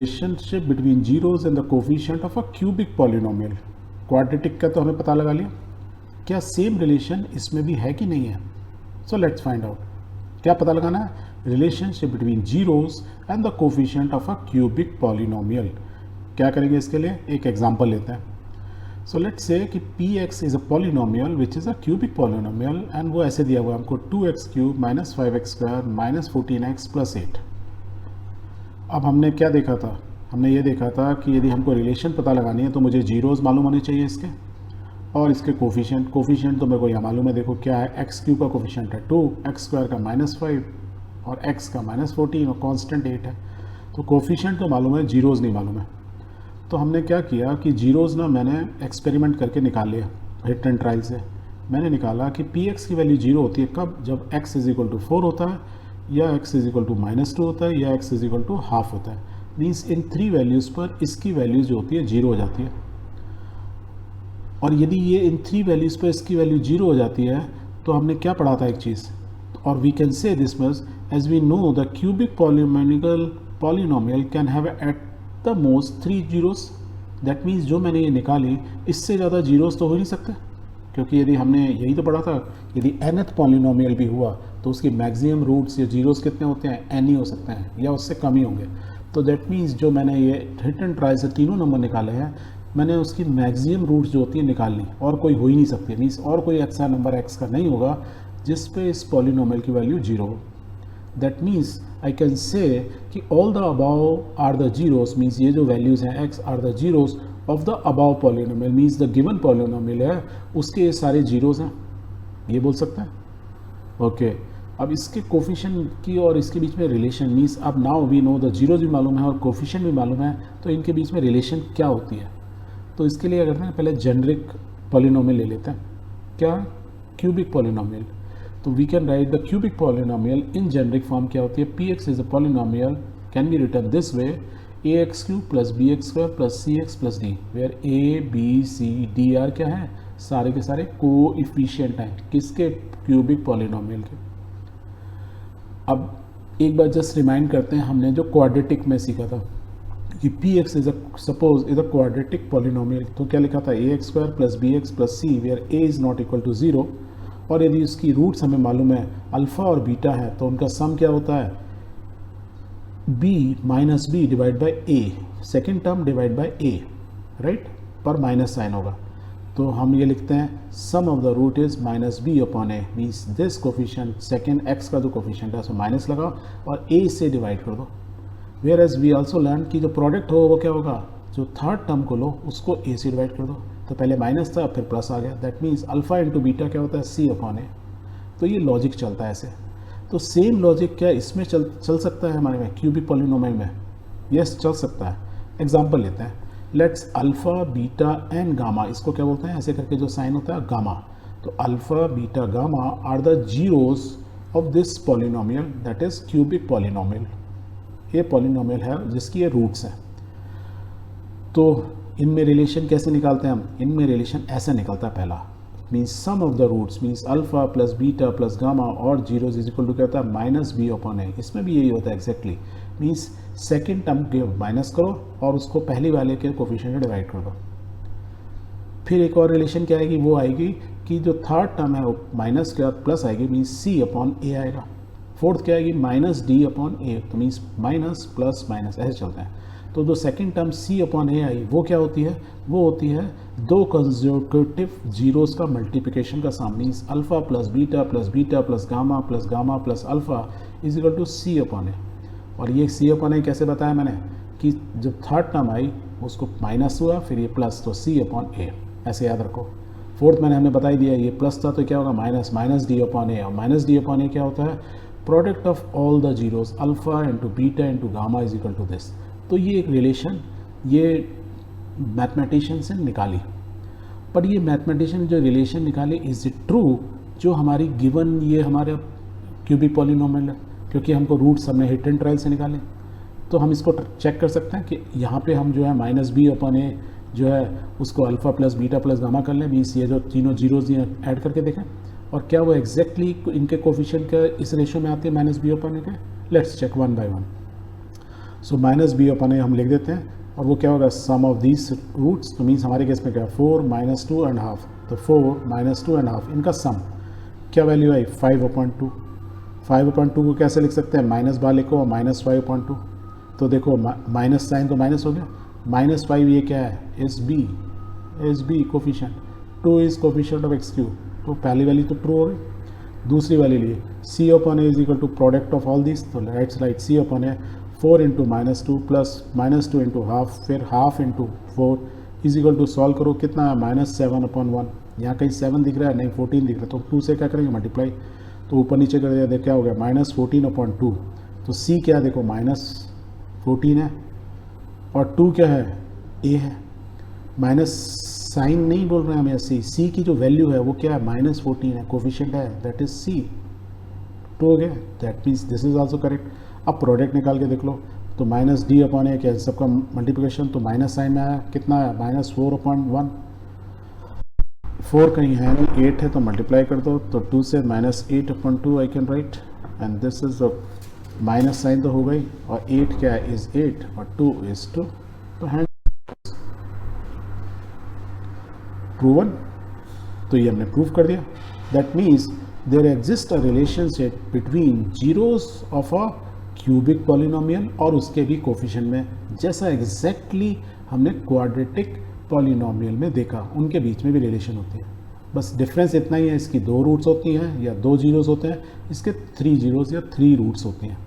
Relationship between zeros and the coefficient of a cubic polynomial. Quadratic का तो हमें पता लगा लिया, क्या सेम रिलेशन इसमें भी है कि नहीं है? So let's find out. क्या पता लगाना है? Relationship between zeros and the coefficient of a cubic polynomial. क्या करेंगे इसके लिए? एक एग्जांपल लेते हैं। सो लेट्स से कि px is a polynomial which is a cubic polynomial and वो ऐसे दिया हुआ है हमको 2x cube minus 5x square minus 14x plus 8। अब हमने क्या देखा था? हमने ये देखा था कि यदि हमको रिलेशन पता लगानी है तो मुझे जीरोज़ मालूम होने चाहिए इसके, और इसके कोफिशिएंट तो मेरे को यह मालूम है। देखो क्या है, एक्स क्यूब का कोफिशिएंट है 2, एक्स स्क्वायर का -5 और एक्स का -14 और कांस्टेंट 8 है। तो कोफिशिएंट तो मालूम है, जीरोज़ नहीं मालूम है। तो हमने क्या किया कि जीरोज़ ना मैंने एक्सपेरिमेंट करके निकाल लिया हिट एंड ट्रायल से। मैंने निकाला कि पी एक्स की वैल्यू जीरो होती है कब? जब x इज इक्वल टू 4 होता है, या x इज इक्वल टू -2 होता है, या x is equal to half होता है। मीन्स इन 3 वैल्यूज़ पर इसकी वैल्यू जो होती है जीरो हो जाती है। और यदि ये इन 3 वैल्यूज़ पर इसकी वैल्यू जीरो हो जाती है तो हमने क्या पढ़ा था एक चीज़, और we can say this much as we know the cubic polynomial can have at the most 3 zeros. That means जो मैंने ये निकाली इससे ज़्यादा जीरोस तो हो नहीं सकते, क्योंकि यदि हमने यही तो पढ़ा था, यदि nth पॉलिनोमियल भी हुआ तो उसकी मैक्सिमम रूट्स या जीरोस कितने होते हैं? n ही हो सकते हैं या उससे कम ही होंगे। तो दैट मीन्स जो मैंने ये हिट एंड ट्राई से तीनों नंबर निकाले हैं, मैंने उसकी मैक्सिमम रूट्स जो होती है निकालनी, और कोई हो ही नहीं सकती। मीन्स और कोई ऐसा नंबर x का नहीं होगा जिस पे इस पॉलिनोमियल की वैल्यू जीरो हो। That means I can say कि all the above are the zeros, means ये जो वैल्यूज़ हैं x are the zeros of the above polynomial, means the given polynomial है उसके ये सारे जीरोस हैं, ये बोल सकते हैं। ओके अब इसके कोफिशिएंट की और इसके बीच में रिलेशन, मीन्स अब now we know the zeros भी मालूम है और कोफिशिएंट भी मालूम है, तो इनके बीच में रिलेशन क्या होती है? तो इसके लिए अगर ना पहले जेनरिक पॉलिनोमियल ले लेते हैं। क्या? Cubic polynomial. तो we can write the cubic polynomial in generic form. क्या होती है? P x is a polynomial can be written this way, a x cube plus b x square plus c x plus d, where a b c d are क्या है? सारे के सारे coefficient हैं किसके? क्यूबिक पॉलिनोमियल के। अब एक बार जस्ट रिमाइंड करते हैं, हमने जो क्वाड्रेटिक में सीखा था कि p x is suppose is a quadratic polynomial, तो क्या लिखा था? A x square plus b x plus c, where a is not equal to 0, और यदि उसकी रूट्स हमें मालूम है अल्फ़ा और बीटा है तो उनका सम क्या होता है? b minus b divide by a, second term divide by a, right, पर माइनस साइन होगा। तो हम ये लिखते हैं sum of the root is minus b upon a, means this coefficient second x का जो कोफिशिएंट है उसको माइनस लगाओ और ए से डिवाइड कर दो। Whereas we also learn कि जो प्रोडक्ट हो वो क्या होगा? जो थर्ड टर्म को लो उसको ए से डिवाइड कर दो। तो पहले माइनस था फिर प्लस आ गया, that means alpha into beta क्या होता है? सी अपॉन ए। तो ये लॉजिक चलता है ऐसे। तो सेम लॉजिक क्या इसमें चल सकता है हमारे में क्यूबिक पॉलिनोमियल में? यस, चल सकता है। एग्जाम्पल लेते हैं, let's alpha beta and gamma, इसको क्या बोलते हैं? ऐसे करके जो साइन होता है गामा। तो alpha beta gamma are the zeros of this polynomial, that is cubic polynomial. ये पॉलिनोमियल है जिसकी ये रूट्स हैं। तो इनमें रिलेशन कैसे निकालते हैं हम? इनमें रिलेशन ऐसे निकलता है पहला, means sum of the roots, means alpha plus beta plus gamma और जीरोज इज इक्वल टू क्या होता है? Minus b upon a. इसमें भी यही होता है एग्जैक्टली, मीन्स सेकेंड टर्म के माइनस करो और उसको पहली वाले के कोफिशिएंट में डिवाइड कर दो। फिर एक और रिलेशन क्या आएगी? वो आएगी कि जो थर्ड टर्म है वो माइनस के बाद प्लस आएगी, मीन्स सी अपॉन ए आएगा। फोर्थ क्या आएगी? माइनस डी अपॉन ए, तो मीन्स माइनस प्लस माइनस ऐसे चलते हैं। तो जो सेकंड टर्म सी अपॉन ए आई वो क्या होती है? वो होती है दो कंसेक्यूटिव जीरोस का मल्टीप्लिकेशन का sum, means alpha plus beta plus gamma plus alpha is equal to c upon a. और ये सी अपॉन ए कैसे बताया मैंने? कि जब थर्ड टर्म आई उसको माइनस हुआ फिर ये प्लस, तो सी अपॉन ए, ऐसे याद रखो। फोर्थ मैंने हमने बता ही दिया, ये प्लस था तो क्या होगा? माइनस डी अपॉन ए, और माइनस डी अपॉन ए क्या होता है? Product of all the zeros alpha into beta into gamma is equal to this. तो ये एक रिलेशन ये मैथमेटिशियन से निकाली, पर ये मैथमेटिशियन जो रिलेशन निकाली इज इट ट्रू जो हमारी गिवन ये हमारे क्यूबिक पॉलिनोमियल है? क्योंकि हमको रूट्स हमने हिट एंड ट्रायल से निकाले, तो हम इसको चेक कर सकते हैं कि यहाँ पे हम जो है माइनस बी अपॉन ए जो है उसको alpha plus beta plus gamma कर लें, मीन्स ये जो तीनों जीरोज ये ऐड करके देखें और क्या वो एग्जैक्टली इनके कोफिशिएंट का इस रेशियो में आते हैं माइनस बी अपॉन ए के। Let's check one by one. So minus b upon a हम लिख देते हैं, और वो क्या होगा, सम ऑफ दीज रूट्स, तो मीन्स हमारे केस में क्या है 4 माइनस 2.5, तो 4 माइनस 2.5 इनका सम क्या वैल्यू आई 5/2। 5/2 को कैसे लिख सकते हैं, माइनस बार लिखो और माइनस 5/2, तो देखो माइनस साइन तो माइनस हो गया, -5 ये क्या है, as b coefficient, 2 is coefficient of x cube, तो पहली वाली तो ट्रू हो गई। दूसरी वाली लिए C/A is equal to product of all this, तो right right C/A 4 into -2 plus -2 into half, फिर half into 4 is equal to solve करो, कितना है -7/1। यहाँ कहीं 7 दिख रहा है, नहीं 14 दिख रहा है, तो 2 से क्या करेंगे मल्टीप्लाई, तो ऊपर नीचे कर दिया, क्या हो गया -14/2। तो C क्या है, देखो -14 है, और 2 क्या है, A है, माइनस साइन नहीं बोल रहे हैं हम ऐसे, C की जो वैल्यू है वो क्या है -14 है, कोफिशिएंट है, दैट इज C, 2 हो गया, that means this is also correct. अब प्रोडक्ट निकाल के देख लो, तो -D/A क्या सबका मल्टीप्लिकेशन, तो माइनस साइन में आया, कितना है -4/1, 4 कहीं है नहीं, 8 है, तो मल्टीप्लाई कर दो, तो 2 से -8/2 I can write, and this is minus sign तो हो गई, और 8 क्या है इज 8 और 2 इज 2, तो हैंड प्रूवन, तो ये हमने प्रूव कर दिया। That means there exist a relationship between zeros of a cubic polynomial और उसके भी कोफिशिएंट में, जैसा एग्जैक्टली हमने क्वाड्रेटिक पॉलिनोमियल में देखा, उनके बीच में भी रिलेशन होती है। बस डिफरेंस इतना ही है, इसकी 2 रूट्स होती हैं या 2 जीरोस होते हैं, इसके 3 जीरोस या 3 रूट्स होते हैं।